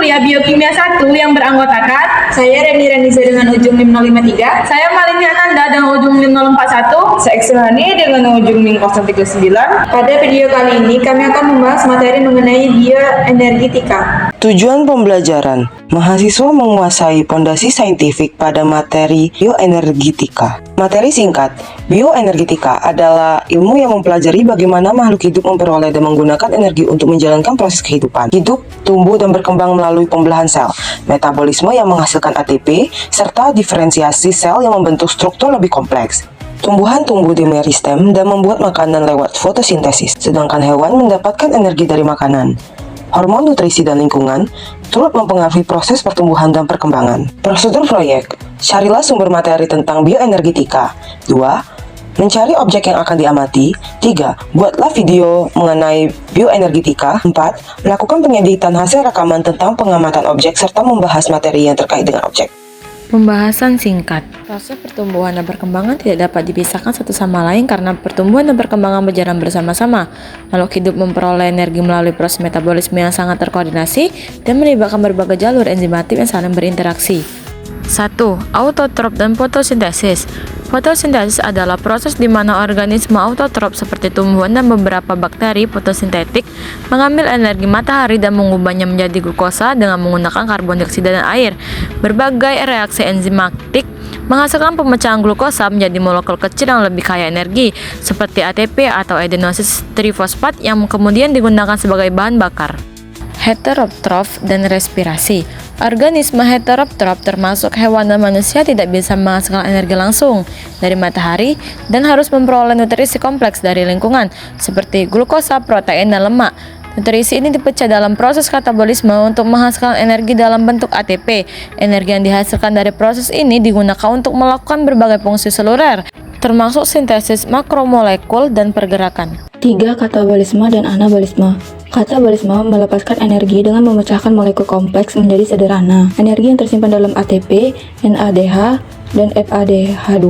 kuliah Biokimia 1 yang beranggotakan Saya Reni Renisa dengan ujung NIM 053. saya Malini Ananda dengan ujung NIM 041. Saya Ekselani dengan ujung NIM 039. Pada video kali ini kami akan membahas materi mengenai bioenergetika. Tujuan pembelajaran, mahasiswa menguasai pondasi saintifik pada materi bioenergetika. Materi singkat, bioenergetika adalah ilmu yang mempelajari bagaimana makhluk hidup memperoleh dan menggunakan energi untuk menjalankan proses kehidupan. Hidup, tumbuh, dan berkembang melalui pembelahan sel, metabolisme yang menghasilkan ATP, serta diferensiasi sel yang membentuk struktur lebih kompleks. Tumbuhan tumbuh di meristem dan membuat makanan lewat fotosintesis, sedangkan hewan mendapatkan energi dari makanan. Hormon, nutrisi, dan lingkungan turut mempengaruhi proses pertumbuhan dan perkembangan. Prosedur proyek, carilah sumber materi tentang bioenergetika. 2. Mencari objek yang akan diamati. 3. Buatlah video mengenai bioenergetika. 4. Melakukan pengeditan hasil rekaman tentang pengamatan objek serta membahas materi yang terkait dengan objek. Pembahasan singkat. Proses pertumbuhan dan perkembangan tidak dapat dipisahkan satu sama lain karena pertumbuhan dan perkembangan berjalan bersama-sama. Makhluk hidup memperoleh energi melalui proses metabolisme yang sangat terkoordinasi dan melibatkan berbagai jalur enzimatik yang saling berinteraksi. 1. Autotrof dan fotosintesis. Fotosintesis adalah proses di mana organisme autotrof seperti tumbuhan dan beberapa bakteri fotosintetik mengambil energi matahari dan mengubahnya menjadi glukosa dengan menggunakan karbon dioksida dan air. Berbagai reaksi enzimatik menghasilkan pemecahan glukosa menjadi molekul kecil yang lebih kaya energi, seperti ATP atau adenosis trifosfat yang kemudian digunakan sebagai bahan bakar. Heterotrof dan respirasi. Organisme heterotrof termasuk hewan dan manusia tidak bisa menghasilkan energi langsung dari matahari dan harus memperoleh nutrisi kompleks dari lingkungan seperti glukosa, protein, dan lemak. Nutrisi ini dipecah dalam proses katabolisme untuk menghasilkan energi dalam bentuk ATP. Energi yang dihasilkan dari proses ini digunakan untuk melakukan berbagai fungsi seluler, termasuk sintesis makromolekul dan pergerakan. 3. Katabolisme dan anabolisme. Katabolisme melepaskan energi dengan memecahkan molekul kompleks menjadi sederhana. Energi yang tersimpan dalam ATP, NADH, dan FADH2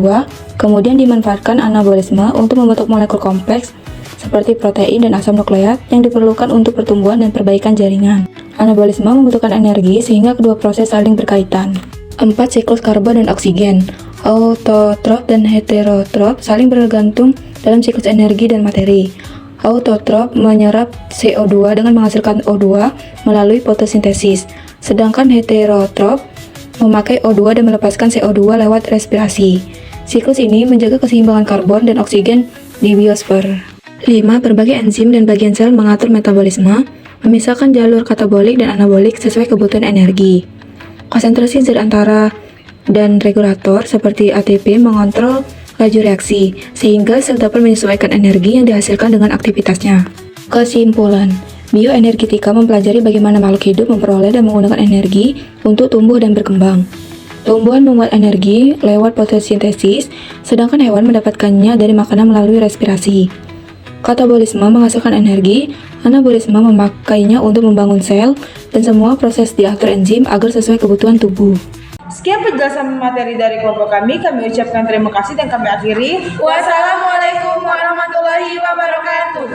kemudian dimanfaatkan anabolisme untuk membentuk molekul kompleks seperti protein dan asam nukleat yang diperlukan untuk pertumbuhan dan perbaikan jaringan. Anabolisme membutuhkan energi sehingga kedua proses saling berkaitan. 4. Siklus karbon dan oksigen. Autotrof dan heterotrof saling bergantung dalam siklus energi dan materi. Autotrof menyerap CO2 dengan menghasilkan O2 melalui fotosintesis, sedangkan heterotrof memakai O2 dan melepaskan CO2 lewat respirasi. Siklus ini menjaga keseimbangan karbon dan oksigen di biosfer. 5. Berbagai enzim dan bagian sel mengatur metabolisme, memisahkan jalur katabolik dan anabolik sesuai kebutuhan energi. Konsentrasi zat antara dan regulator seperti ATP mengontrol laju reaksi, sehingga sel dapat menyesuaikan energi yang dihasilkan dengan aktivitasnya. Kesimpulan, bioenergetika mempelajari bagaimana makhluk hidup memperoleh dan menggunakan energi untuk tumbuh dan berkembang. Tumbuhan membuat energi lewat fotosintesis, sedangkan hewan mendapatkannya dari makanan melalui respirasi. Katabolisme menghasilkan energi, anabolisme memakainya untuk membangun sel, dan semua proses diatur enzim agar sesuai kebutuhan tubuh. Sekian penjelasan materi dari kelompok kami. Kami ucapkan terima kasih dan kami akhiri. Wassalamualaikum warahmatullahi wabarakatuh.